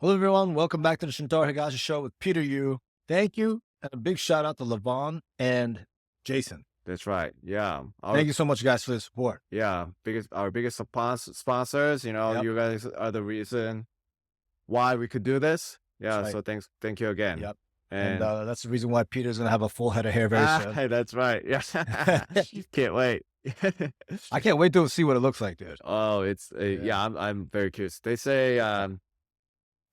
Hello, everyone. Welcome back to the Shintaro Higashi Show with Peter Yu. Thank you. And a big shout out to Levon and Jason. That's right. Yeah. Thank you so much, guys, for the support. Our biggest sponsors, Yep. you guys are the reason why we could do this. That's Yeah. right. So thank you again. Yep. And And that's the reason why Peter's going to have a full head of hair very soon. that's right. Yeah. Can't wait. I can't wait to see what it looks like, dude. Oh, it's I'm very curious. They say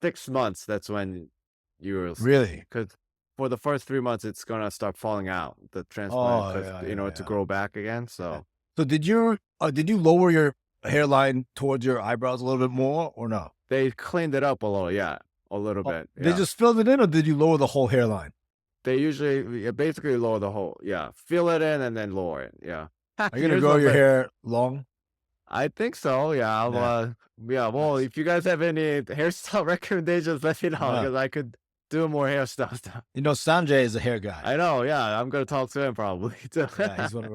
6 months, that's when you're Really? because for the first 3 months it's gonna start falling out, the transplant, because to grow back again. So So did you lower your hairline towards your eyebrows a little bit more or no? they cleaned it up a little, a little bit. They Yeah. just filled it in, or did you lower the whole hairline? They usually basically lower the whole, fill it in and then lower it. Yeah. Are you going to Here's grow one your thing. hair long? I think so. Yeah. Well, Nice. if you guys have any hairstyle recommendations, let me know Yeah. because I could do more hairstyles. Sanjay is a hair guy. I know. Yeah. I'm going to talk to him probably too. Yeah, he's one of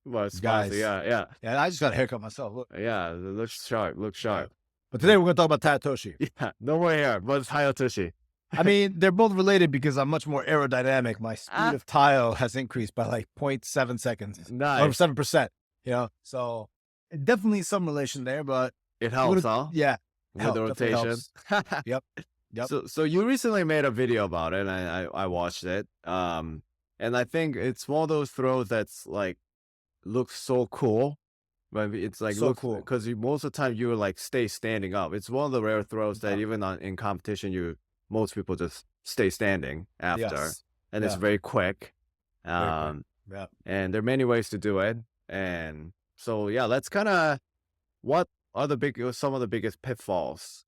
Well, the guys. spicy. Yeah. Yeah, I just got a haircut myself. Look. Yeah. It looks sharp. Looks sharp. But today we're going to talk about Tai Otoshi. Yeah. No more hair, but it's Tai Otoshi. I mean, they're both related because I'm much more aerodynamic. My speed of Tayo has increased by like 0.7 seconds. Or Nice. 7%, So definitely some relation there, but It helps, huh? yeah. With the rotation. Yep. So you recently made a video about it, and I watched it. And I think it's one of those throws that's like looks so cool. But it's like So cool. because most of the time you like stay standing up. It's one of the rare throws that even in competition most people just stay standing after, Yes. and it's very quick. Very quick. Yeah. And there are many ways to do it. And so let's kind of what are some of the biggest pitfalls?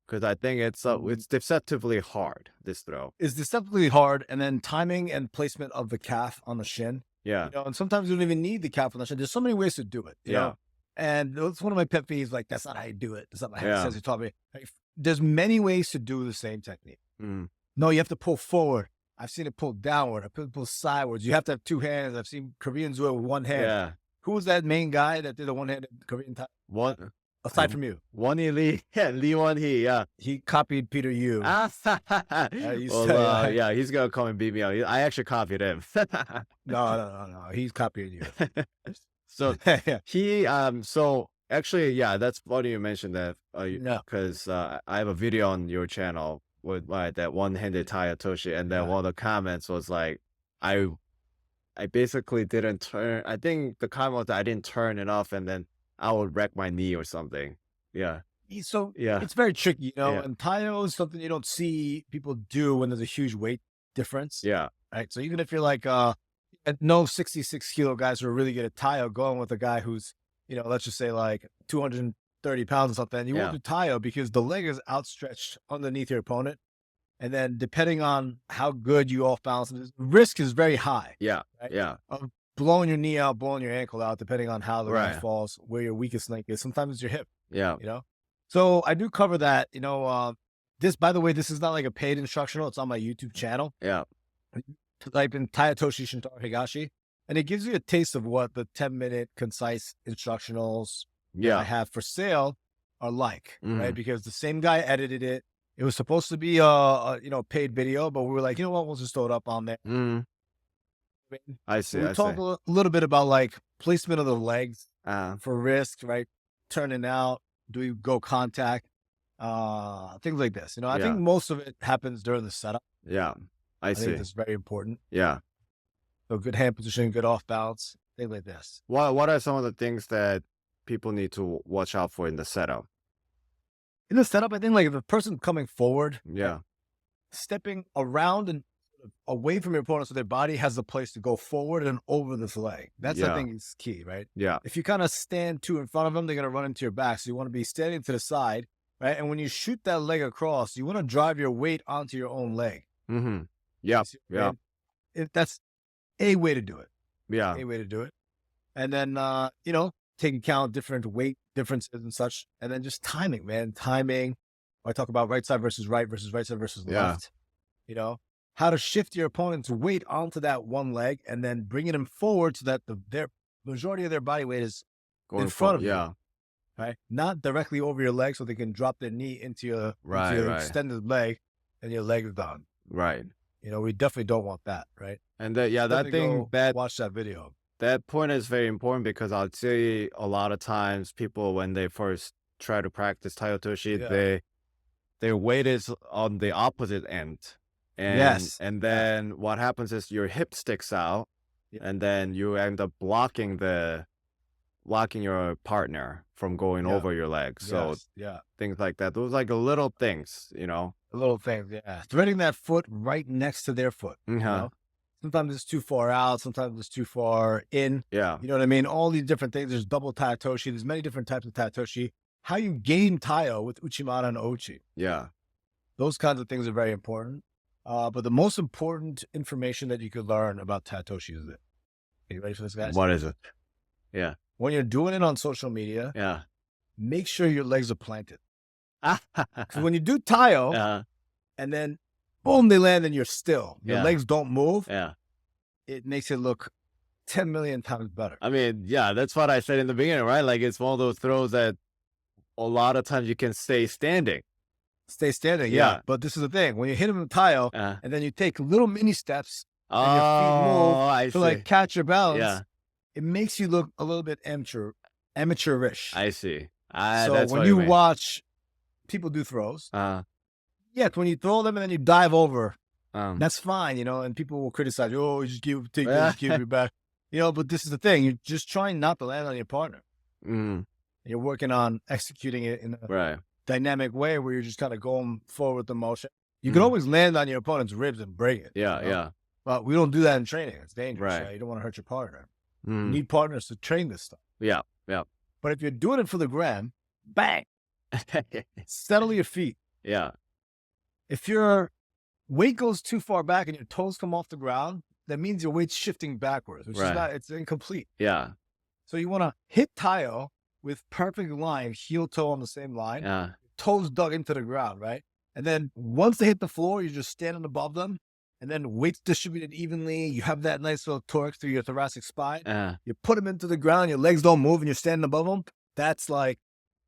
Because I think it's deceptively hard, this throw. It's deceptively hard, and then timing and placement of the calf on the shin. Yeah. And sometimes you don't even need the calf on the shin. There's so many ways to do it. You know? And it's one of my pet peeves. Like, that's not how you do it. That's not what says you taught me. Like, there's many ways to do the same technique. No, you have to pull forward. I've seen it pull downward. I've pull sideways. You have to have two hands. I've seen Koreans do it with one hand. Yeah. Who was that main guy that did the one-handed Korean time? One Aside from you. Lee, Lee Won-hee, yeah. He copied Peter Yu. He's gonna come and beat me out. I actually copied him. No. He's copying you. So so actually, that's funny you mentioned that. Because I have a video on your channel with that one-handed Tai Otoshi, and then one of the comments was like, I basically didn't turn. I think the comment was that I didn't turn enough, and then I would wreck my knee or something. Yeah. So it's very tricky, and Tayo is something you don't see people do when there's a huge weight difference. Yeah. Right. So even if you're like, no 66 kilo guys who are really good at Tayo, going with a guy who's, let's just say like 230 pounds or something, you won't do Tayo because the leg is outstretched underneath your opponent. And then depending on how good you off balance, the risk is very high. Yeah. Right? Yeah. Of blowing your knee out, blowing your ankle out, depending on how the guy falls, where your weakest link is. Sometimes it's your hip. Yeah. So I do cover that. This, by the way, this is not like a paid instructional. It's on my YouTube channel. Yeah. Type in Tai Otoshi Shintaro Higashi, and it gives you a taste of what the 10-minute concise instructionals I have for sale are like, right? Because the same guy edited it. It was supposed to be a paid video, but we were like, you know what? We'll just throw it up on there. I see. We talked a little bit about like placement of the legs for risk, right? Turning out, do we go contact? Things like this. I think most of it happens during the setup. Yeah. I see. think that's very important. Yeah. So good hand position, good off balance, things like this. What are some of the things that people need to watch out for in the setup? In the setup, I think like the person coming forward, Yeah. stepping around and away from your opponent so their body has the place to go forward and over this leg. That's, I think, is key, right? Yeah. If you kind of stand too in front of them, they're going to run into your back. So you want to be standing to the side, right? And when you shoot that leg across, you want to drive your weight onto your own leg. Mm-hmm. Yeah. Yeah. That's a way to do it. Yeah. A way to do it. And then, take account different weight differences and such. And then just timing, man. Timing. I talk about right side versus right side versus left. How to shift your opponent's weight onto that one leg and then bringing them forward so that their majority of their body weight is in front of you. Yeah. right? Not directly over your leg so they can drop their knee into your extended leg and your leg is down. Right. You know, we definitely don't want that, right? And that thing, watch that video. That point is very important because I'd see a lot of times people, when they first try to practice Tai Otoshi, their weight is on the opposite end. And then what happens is your hip sticks out and then you end up blocking your partner from going over your leg. So things like that. Those like little things, you know. Little things, threading that foot right next to their foot. You know? Sometimes it's too far out. Sometimes it's too far in. Yeah. You know what I mean? All these different things. There's double Tai Otoshi. There's many different types of Tai Otoshi. How you game Taio with Uchimata and Ochi. Yeah. Those kinds of things are very important. But the most important information that you could learn about Tai Otoshi is this. Are you ready for this, guys? What is it? Yeah. When you're doing it on social media, make sure your legs are planted. Because when you do Taio, and then boom, they land and you're still. Your legs don't move. It makes it look 10 million times better. I mean, that's what I said in the beginning, right? Like it's one of those throws that a lot of times you can stay standing. But this is the thing. When you hit him in Taio, and then you take little mini steps and your feet move to like catch your balance, it makes you look a little bit amateurish. I see. So when you watch people do throws, when you throw them and then you dive over, that's fine, you know, and people will criticize you. Oh, you just give it back. You know, but this is the thing. You're just trying not to land on your partner. You're working on executing it in a dynamic way where you're just kind of going forward with the motion. You can always land on your opponent's ribs and break it. But we don't do that in training. It's dangerous. Right? You don't want to hurt your partner. You need partners to train this stuff. But if you're doing it for the gram, bang, settle your feet. If your weight goes too far back and your toes come off the ground, that means your weight's shifting backwards, which is not, it's incomplete. So you want to hit Taio with perfect line, heel toe on the same line, toes dug into the ground, right? And then once they hit the floor, you're just standing above them, and then weights distributed evenly. You have that nice little torque through your thoracic spine. You put them into the ground, your legs don't move, and you're standing above them. That's like,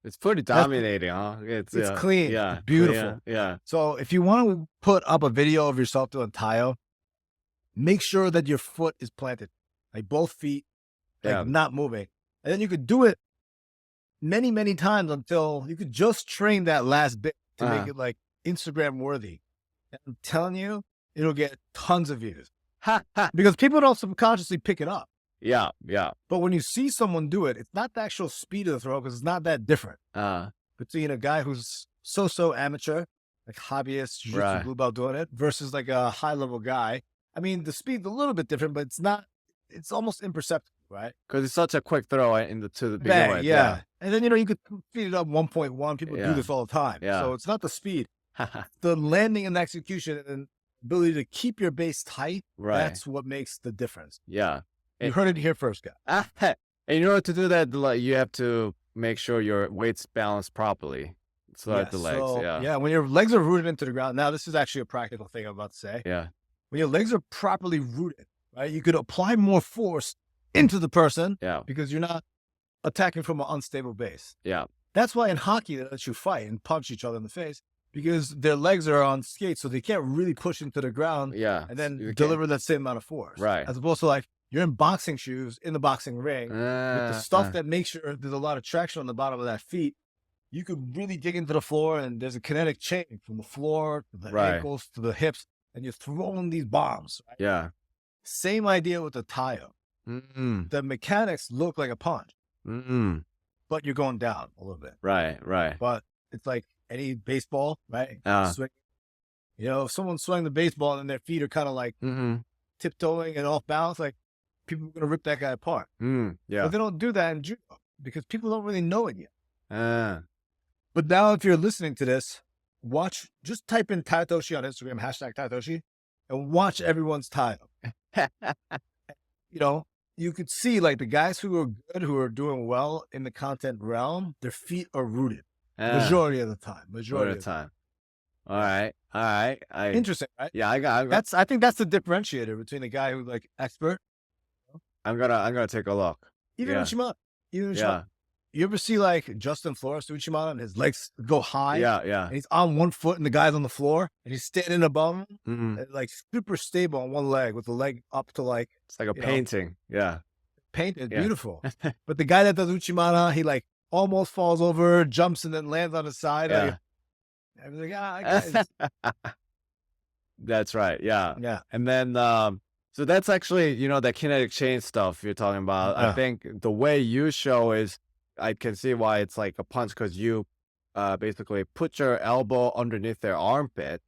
it's pretty dominating, huh? It's clean. It's beautiful. So if you want to put up a video of yourself doing Taio, make sure that your foot is planted, like both feet, like not moving. And then you could do it many, many times until you could just train that last bit to make it like Instagram worthy. And I'm telling you, it'll get tons of views because people don't subconsciously pick it up. But when you see someone do it, it's not the actual speed of the throw because it's not that different between a guy who's so amateur, like hobbyist, jiu-jitsu blue belt doing it, versus like a high level guy. I mean, the speed's a little bit different, but it's almost imperceptible, right? Because it's such a quick throw to the beginning with. And then, you know, you could speed it up 1.1. People do this all the time. So it's not the speed. The landing and execution and ability to keep your base tight, that's what makes the difference. You heard it here first, guys. And in order to do that, you have to make sure your weight's balanced properly. So that the legs, when your legs are rooted into the ground. Now, this is actually a practical thing I'm about to say. When your legs are properly rooted, right, you could apply more force into the person because you're not attacking from an unstable base. That's why in hockey, they let you fight and punch each other in the face because their legs are on skates, so they can't really push into the ground and then deliver that same amount of force. As opposed to like, you're in boxing shoes in the boxing ring with the stuff that makes sure there's a lot of traction on the bottom of that feet. You could really dig into the floor and there's a kinetic chain from the floor to the ankles to the hips and you're throwing these bombs. Same idea with the Taio. The mechanics look like a punch, but you're going down a little bit. But it's like any baseball, right? Swing. You know, if someone's swinging the baseball and their feet are kind of like tiptoeing and off balance, like, people are going to rip that guy apart. But they don't do that in judo because people don't really know it yet. But now if you're listening to this, just type in Tai Otoshi on Instagram, #Tai Otoshi, and watch everyone's Taio. You know, you could see like the guys who are good, who are doing well in the content realm, their feet are rooted. Majority of the time. Majority of the time. All right. Interesting, right? I think that's the differentiator between the guy who's like expert. I'm gonna take a look. Even Uchimata. You ever see like Justin Flores Uchimata and his legs go high? Yeah, yeah. And he's on one foot and the guy's on the floor and he's standing above him, Mm-hmm. like super stable on one leg with the leg up to like it's like a painting. Yeah. Painted Yeah. beautiful. But the guy that does Uchimata, he like almost falls over, jumps and then lands on his side. Yeah. Like, I was like, ah, That's right. Yeah. yeah. And then, so that's actually, that kinetic chain stuff you're talking about. I think the way you show is, I can see why it's like a punch, because you basically put your elbow underneath their armpit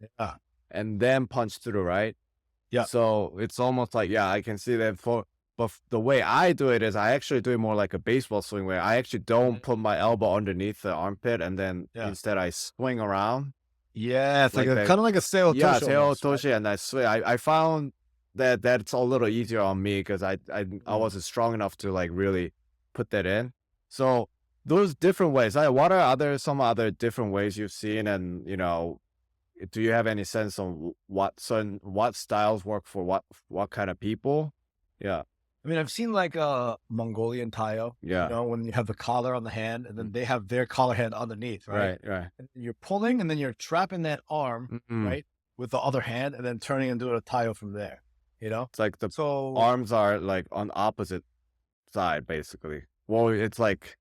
and then punch through, right? Yeah. So it's almost like, yeah, I can see that but the way I do it is I actually do it more like a baseball swing, where I actually don't put my elbow underneath the armpit, and then instead I swing around. Yeah, it's like kind of like a Tai Otoshi. Yeah, Tai Otoshi, and I swing. I found that that's a little easier on me, because I wasn't strong enough to like really put that in. So those different ways. What are some other different ways you've seen, and do you have any sense on what styles work for what kind of people? Yeah. I mean, I've seen like a Mongolian Taio, when you have the collar on the hand and then they have their collar hand underneath, right? Right. And you're pulling and then you're trapping that arm, right, with the other hand and then turning and doing a Taio from there, It's like the arms are like on opposite side, basically. Well, it's like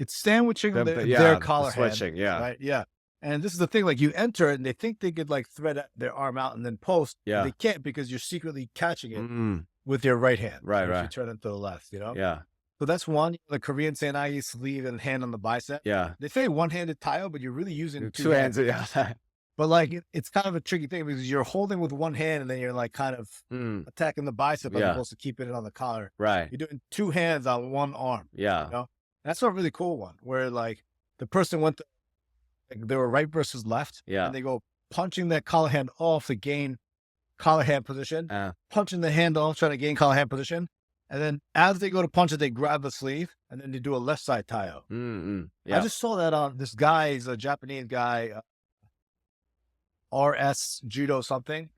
it's sandwiching their collar switching, hand, right? Yeah. And this is the thing, like you enter it and they think they could like thread their arm out and then post. Yeah. They can't, because you're secretly catching it with your right hand. Right. If you turn it to the left, Yeah. So that's one. The Korean Sanagi sleeve and hand on the bicep. Yeah. They say one-handed Taio, but you're really using two hands. Yeah. But like it's kind of a tricky thing, because you're holding with one hand and then you're like kind of attacking the bicep as opposed to keeping it on the collar. Right. You're doing two hands on one arm. Yeah. That's a really cool one, where like the person went to, like, they were right versus left. Yeah. And they go punching that collar hand off to gain collar hand position, punching the hand off, trying to gain collar hand position. And then as they go to punch it, they grab the sleeve and then they do a left side Taio. Yeah. I just saw that on this guy. He's a Japanese guy, RS Judo something.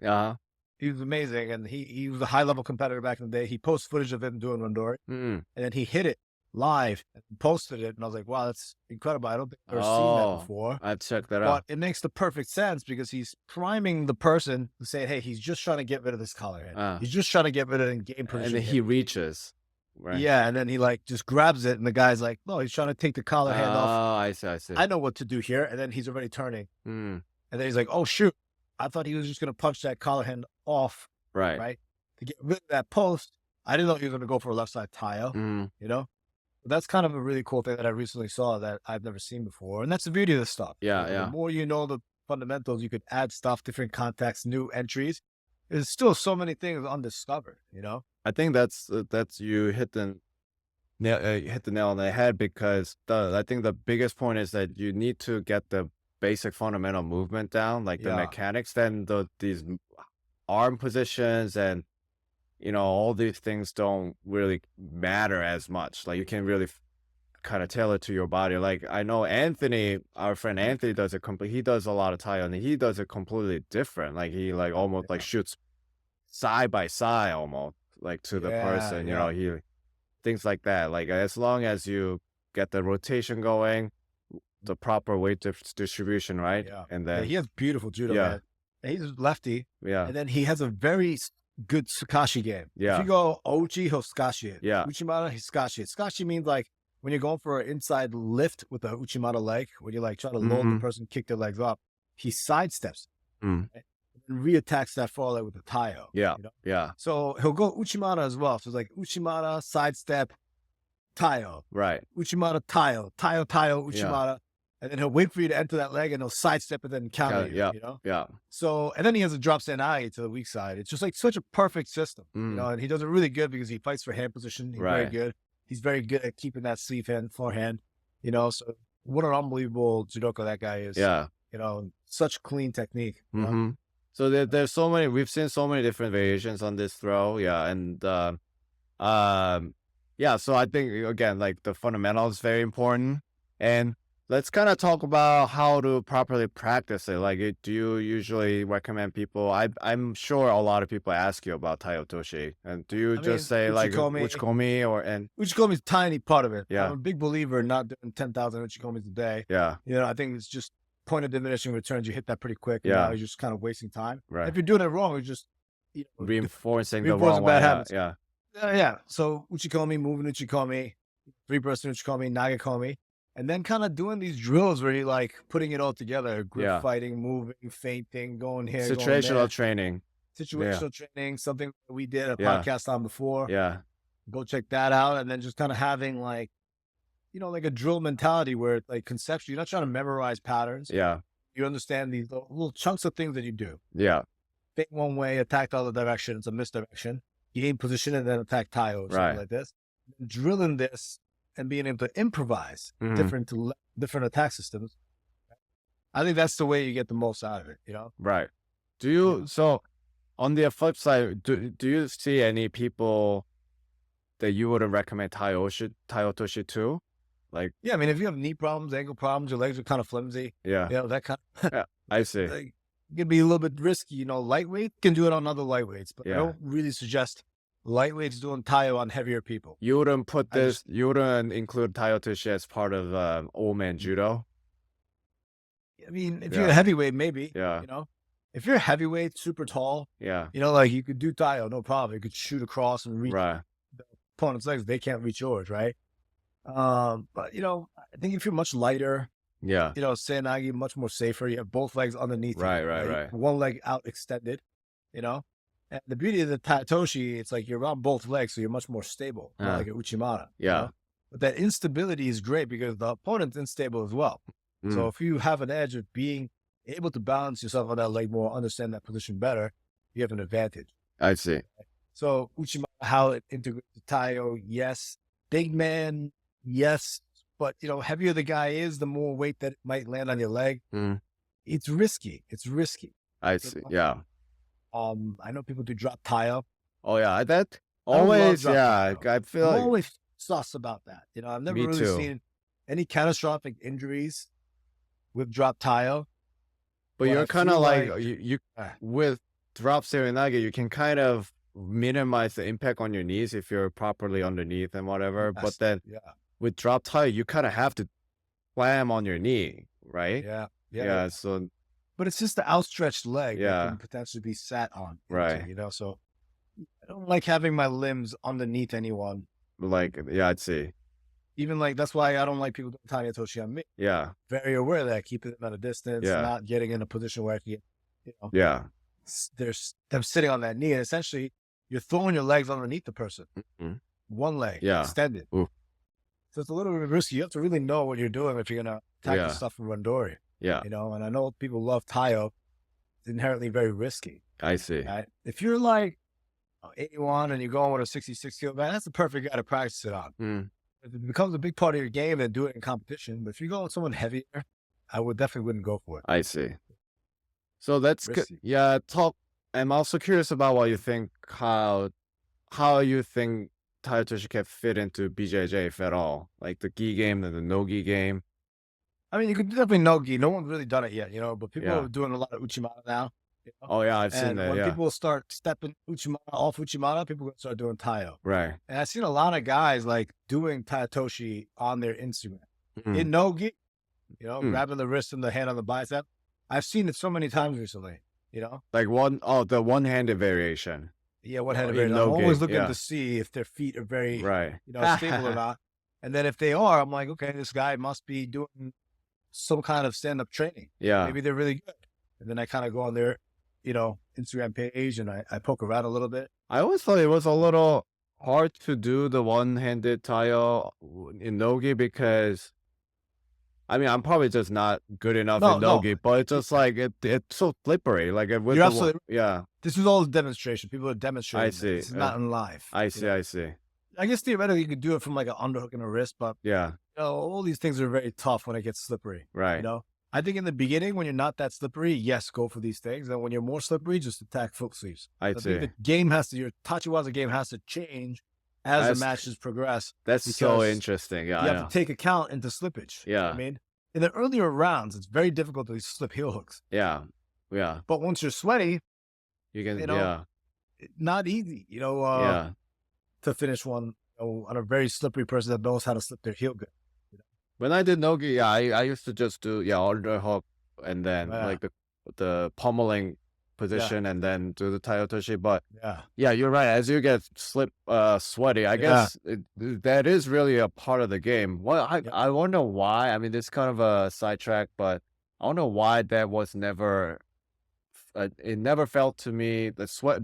He was amazing. And he was a high level competitor back in the day. He posts footage of him doing randori. And then he hit it live and posted it. And I was like, wow, that's incredible. I don't think I've ever seen that before. I've checked that out. But it makes the perfect sense, because he's priming the person to say, hey, he's just trying to get rid of this collar hand. He's just trying to get rid of it and gain position. And then he reaches. Right. Yeah, and then he like just grabs it, and the guy's like, no, he's trying to take the collar hand off. Oh, I see. I know what to do here. And then he's already turning. And then he's like, oh, shoot. I thought he was just going to punch that collar hand off. Right. To get rid of that post. I didn't know he was going to go for a left side Taio, That's kind of a really cool thing that I recently saw that I've never seen before. And that's the beauty of this stuff. Yeah. The more you know the fundamentals, you could add stuff, different contexts, new entries. There's still so many things undiscovered, I think that's you hit the nail on the head, because I think the biggest point is that you need to get the basic fundamental movement down, like the mechanics. Then these arm positions and all these things don't really matter as much. Like you can really kind of tailor to your body. Like I know Anthony, our friend Anthony, he does a lot of Taio, and he does it completely different. Like he like almost like shoots side by side, almost like to the person, he things like that. Like as long as you get the rotation going, the proper weight distribution, right? And then he has beautiful judo, man. And he's lefty. Yeah. And then he has a very good Sukashi game. If you go Ochi, he'll Sukashi it. Uchimata, he Sukashi it. Sukashi means like when you're going for an inside lift with the Uchimata leg, when you like try to load the person, kick their legs up, he sidesteps right? And reattacks that forward leg with the Taio. Yeah. So he'll go Uchimata as well. So it's like Uchimata, sidestep, Taio. Right. Uchimata, Taio, Uchimata. And then he'll wait for you to enter that leg and he'll sidestep it and counter you, Yeah. So, and then he has a drop Sanai to the weak side. It's just like such a perfect system, and he does it really good because he fights for hand position. He's very good. He's very good at keeping that sleeve hand, forehand, so what an unbelievable judoka that guy is. Yeah. Such clean technique. So there's so many, we've seen so many different variations on this throw. Yeah. And, so I think again, like the fundamentals is very important. And let's kind of talk about how to properly practice it. Like, do you usually recommend people? I'm sure a lot of people ask you about Tai Otoshi, and do you I just mean, say like Uchikomi. Uchikomi or and Uchikomi is a tiny part of it. I'm yeah, a big believer in not doing 10,000 Uchikomis a day. yeah, You know, I think it's just point of diminishing returns. You hit that pretty quick, and now yeah, you're just kind of wasting time. right. If you're doing it wrong, you're just Reinforcing the wrong reinforcing bad way. Yeah, habits. yeah, Yeah. So Uchikomi, moving Uchikomi, 3-person Uchikomi, Nagakomi, and then kind of doing these drills where you're like putting it all together: grip yeah. fighting, moving, feinting, going here, going Situational there. training. Yeah, Situational training, something we did a yeah, podcast on before. yeah, Go check that out, and then just kind of having like, like a drill mentality where like conceptually, you're not trying to memorize patterns. yeah, You understand these little chunks of things that you do. yeah. Feint one way, attack the other direction. It's a misdirection. Gain position and then attack Taio or something Right. like this. Drilling this and being able to improvise Mhm. different attack systems. I think that's the way you get the most out of it. Right. Do you Yeah. so on the flip side, do you see any people that you wouldn't recommend Tai Otoshi to? Like, Yeah, I mean, if you have knee problems, ankle problems, your legs are kind of flimsy, yeah, that kind of yeah, I see. like, it can be a little bit risky. Lightweight can do it on other lightweights, but I Yeah. don't really suggest lightweights doing Taio on heavier people. You wouldn't you wouldn't include Tai Otoshi as part of old man judo? I mean, if Yeah. you're a heavyweight, maybe, Yeah, if you're a heavyweight, super tall, yeah, like you could do Taio, no problem. You could shoot across and reach right, the opponent's legs. They can't reach yours, right? But I think if you're much lighter, yeah, Seanagi, much more safer. You have both legs underneath right, you, right. one leg out extended, and the beauty of the Tai Otoshi, it's like you're on both legs, so you're much more stable, not like an Uchimata. Yeah. But that instability is great because the opponent's unstable as well. So Mm, if you have an edge of being able to balance yourself on that leg more, understand that position better, you have an advantage. I see. So Uchimata, how it integrates the Taio, yes. Big man, yes. But heavier the guy is, the more weight that it might land on your leg. Mm, It's risky. It's risky. I see. Yeah. I know people do drop Taio. Oh yeah, that I don't love always, dropping yeah. Taio. I feel I'm like always sus about that. I've never me really too. seen any catastrophic injuries with drop Taio. But you're I kind of feel like like- you with drop serenage, you can kind of minimize the impact on your knees if you're properly underneath and whatever. But Yes. then Yeah. with drop tie, you kind of have to slam on your knee, right? Yeah. Yeah. So But it's just the outstretched leg Yeah. that can potentially be sat on. Right. So I don't like having my limbs underneath anyone. like, yeah, I'd see. Even like that's why I don't like people doing Tai Otoshi on me. Yeah. Very aware of that, keeping them at a distance, Yeah. not getting in a position where I can get, Yeah. there's them sitting on that knee, and essentially you're throwing your legs underneath the person. Mhm. One leg Yeah. extended. Ooh. So it's a little bit risky. You have to really know what you're doing if you're gonna attack Yeah. the stuff from Randori. Yeah. And I know people love Taio. It's inherently very risky. I see. Right? If you're like 81 and you're going with a 66 kilo man, that's the perfect guy to practice it on. Mm. If it becomes a big part of your game, then do it in competition. But if you're going with someone heavier, I definitely wouldn't go for it. I see. So that's good. Risky. Yeah. I'm also curious about what you think, how you think Tai Otoshi can fit into BJJ, if at all, like the gi game and the no gi game. I mean, you could definitely no gi. No one's really done it yet, but people Yeah. are doing a lot of Uchimata now. Oh yeah, I've seen And that. when Yeah. people start stepping Uchimata off Uchimata, people are gonna start doing Taio. Right. And I've seen a lot of guys like doing Tai Otoshi on their Instagram. Mm. In no gi, grabbing the wrist and the hand on the bicep. I've seen it so many times recently, Like the one-handed variation. Yeah, what had Oh, it very in I'm no always gi, looking yeah. to see if their feet are very Right. stable or not. And then if they are, I'm like, okay, this guy must be doing some kind of stand-up training. Yeah. Maybe they're really good. And then I kind of go on their, Instagram page and I poke around a little bit. I always thought it was a little hard to do the one-handed taio in no-gi because, I mean, I'm probably just not good enough in no-gi, but it's just like it's so slippery. Like with You're absolutely yeah. This is all a demonstration. People are demonstrating. I see. This is not in live. I see. I see. I guess theoretically you could do it from like an underhook and a wrist, but Yeah. all these things are very tough when it gets slippery. Right. I think in the beginning when you're not that slippery, yes, go for these things. And when you're more slippery, just attack foot sleeves. I So see. think the game your Tachiwaza game has to change as the matches progress. That's so because interesting. Yeah. You I have know. to take account into slippage. You know what Yeah. I mean, in the earlier rounds, it's very difficult to slip heel hooks. Yeah. Yeah. But once you're sweaty, You can, you know, not easy, yeah. to finish one on a very slippery person that knows how to slip their heel good. When I did nogi, yeah, I used to just do underhook and then like the pummeling position and then do the Tai Otoshi. But yeah, you're right. As you get sweaty, I guess that is really a part of the game. Well, I wonder why. I mean, this is kind of a sidetrack, but I wonder why that was never. It never felt to me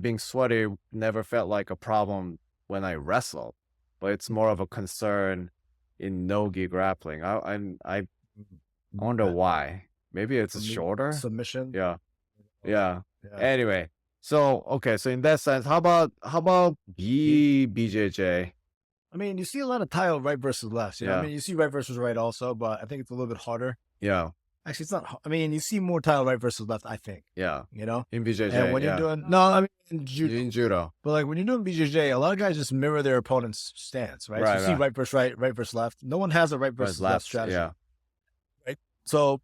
being sweaty never felt like a problem when I wrestled, but it's more of a concern in no-gi grappling. I wonder why. Maybe it's shorter submission. Yeah. Anyway, so okay, so in that sense, how about BJJ? I mean, you see a lot of Tai right versus left. I mean, you see right versus right also, but I think it's a little bit harder. Yeah. Actually, it's not. I mean, you see more Tai right versus left, I think. Yeah. In BJJ. And when you're doing I mean in judo. But like when you're doing BJJ, a lot of guys just mirror their opponent's stance, right? So you see right versus right, right versus left. No one has a right versus left strategy. Yeah. Right. So,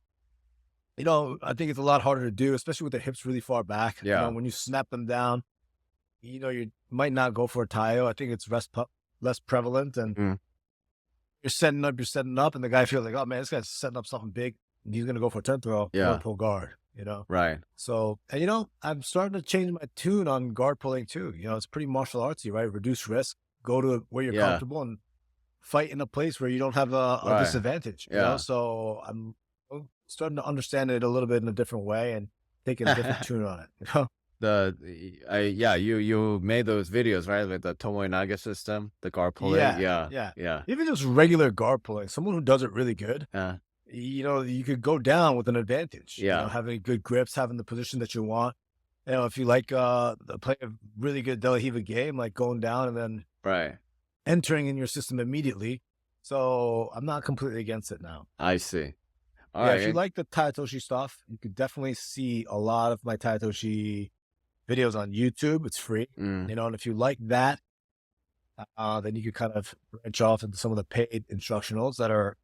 I think it's a lot harder to do, especially with the hips really far back. Yeah. When you snap them down, you might not go for a Tai. I think it's less prevalent, and you're setting up, and the guy feels like, oh man, this guy's setting up something big. He's gonna go for a turn throw or pull guard. Right. So, and I'm starting to change my tune on guard pulling too. It's pretty martial artsy, right? Reduce risk, go to where you're comfortable, and fight in a place where you don't have a disadvantage. So I'm starting to understand it a little bit in a different way and taking a different tune on it. You made those videos, right, with the Tomoe system, the guard pulling. Yeah. Even just regular guard pulling, someone who does it really good. You could go down with an advantage. Having good grips, having the position that you want. If you like play a really good De La Riva game, like going down and then entering in your system immediately. So I'm not completely against it now. I see. All right. If you like the Tai Otoshi stuff, you could definitely see a lot of my Tai Otoshi videos on YouTube. It's free. And if you like that, then you could kind of branch off into some of the paid instructionals that are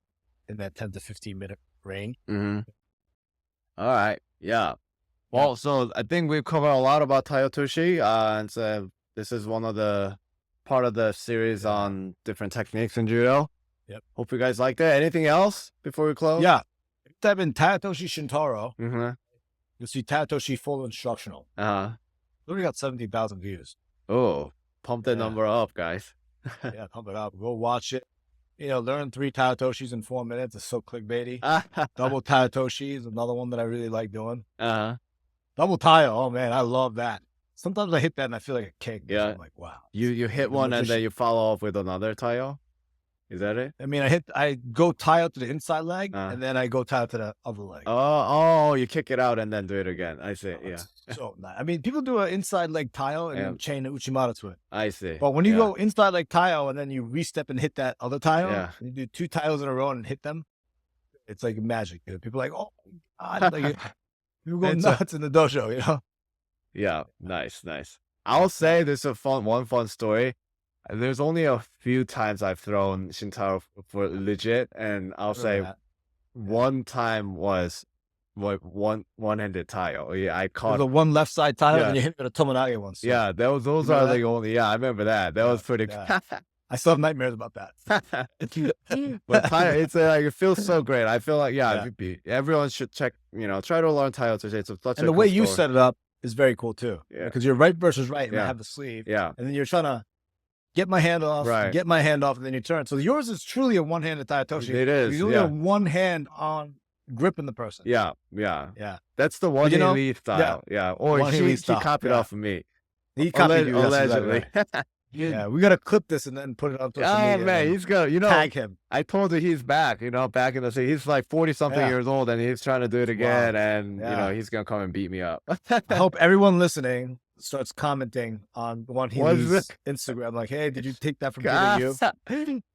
in that 10 to 15 minute range. All right. Yeah. Well, so I think we've covered a lot about Tai Otoshi. And so this is one of the part of the series on different techniques in judo. Yep. Hope you guys liked it. Anything else before we close? Yeah. If you type in Tai Otoshi Shintaro, you'll see Tai Otoshi full instructional. We got 17,000 views. Oh, pump that number up, guys. Pump it up. Go watch it. Learn 3 Tai Otoshis in 4 minutes. It's so clickbaity. Double Tai Otoshi is another one that I really like doing. Double Tai, oh man, I love that. Sometimes I hit that and I feel like a king. Yeah. I'm like, wow. You hit one and then you follow up with another Tai? Is that it? I mean, I go Tai out to the inside leg and then I go Tai out to the other leg. Oh, you kick it out and then do it again. I see. So nice. I mean, people do an inside leg Tai and then chain Uchimata to it. I see. But when you go inside leg Tai and then you re-step and hit that other Tai, you do 2 Taios in a row and hit them, it's like magic. People are like, oh my God. Like, people go nuts in the dojo, Yeah, nice. I'll say this is one fun story. There's only a few times I've thrown Shintaro for legit, and I'll say one time was one-handed Tai. I caught the one left side Tai and you hit with a Tomonage once. Yeah, those are the only. Yeah, I remember that. That was pretty. I still have nightmares about that. But Tai, it's like it feels so great. I feel like everyone should check. Try to learn Tai Otoshi. It's such and the way you set it up is very cool too. Because you're right versus right, and I have the sleeve. Yeah, and then you're trying to get my hand off, and then you turn. So yours is truly a one-handed Tai Otoshi. It is. You only have one hand on gripping the person. Yeah. That's the one elite style. Or he copied off of me. He copied you allegedly. Yeah, we gotta clip this and then put it on social media. Oh man, he's gonna tag him. I told you he's back. Back in the city, he's like 40-something years old, and he's trying to do it again. And he's gonna come and beat me up. I hope everyone listening starts commenting on One Healy's Instagram, like, "Hey, did you take that from you?"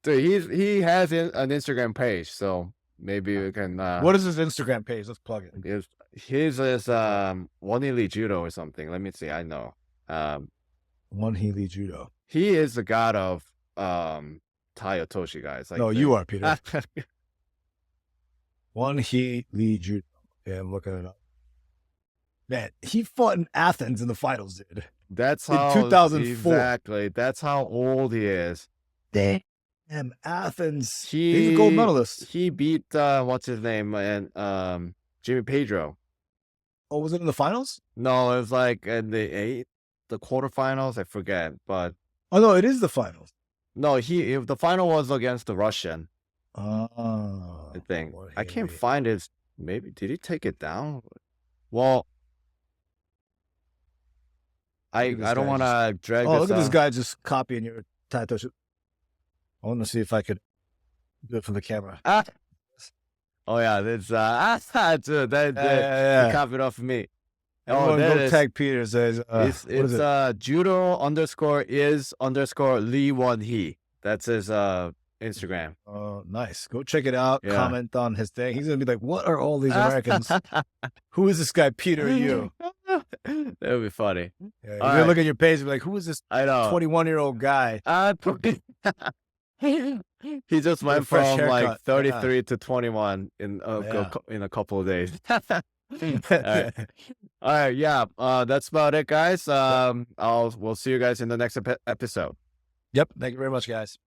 Dude, he has an Instagram page, so maybe we can. What is his Instagram page? Let's plug it. His is One Healy Judo or something. Let me see. I know. One Healy Judo. He is the god of Tai Otoshi, guys. Like no, you are, Peter. One He Lee Judo. Yeah, I'm looking it up. Man, he fought in Athens in the finals, dude. That's in how 2004. Exactly. That's how old he is. Damn, Athens. He's a gold medalist. He beat what's his name and Jimmy Pedro. Oh, was it in the finals? No, it was like in the quarterfinals. I forget, but oh no, it is the finals. No, the final was against the Russian. Oh, I think I can't find it. Maybe did he take it down? Well, I don't want to drag this. Oh, look at this guy just copying your Tai Otoshi. I want to see if I could do it from the camera. Oh yeah, that's dude, that copied off of me. Everyone go tag Peter. Says it's judo _ Lee Won Hee. That's his Instagram. Oh, nice. Go check it out. Yeah. Comment on his thing. He's gonna be like, "What are all these Americans? Who is this guy, Peter? You?" That would be funny. Yeah, you're gonna look at your page and be like, "Who is this? I know 21-year-old guy." He just went from like 33 to 21 in a couple of days. All right, yeah. That's about it, guys. We'll see you guys in the next episode. Yep. Thank you very much, guys.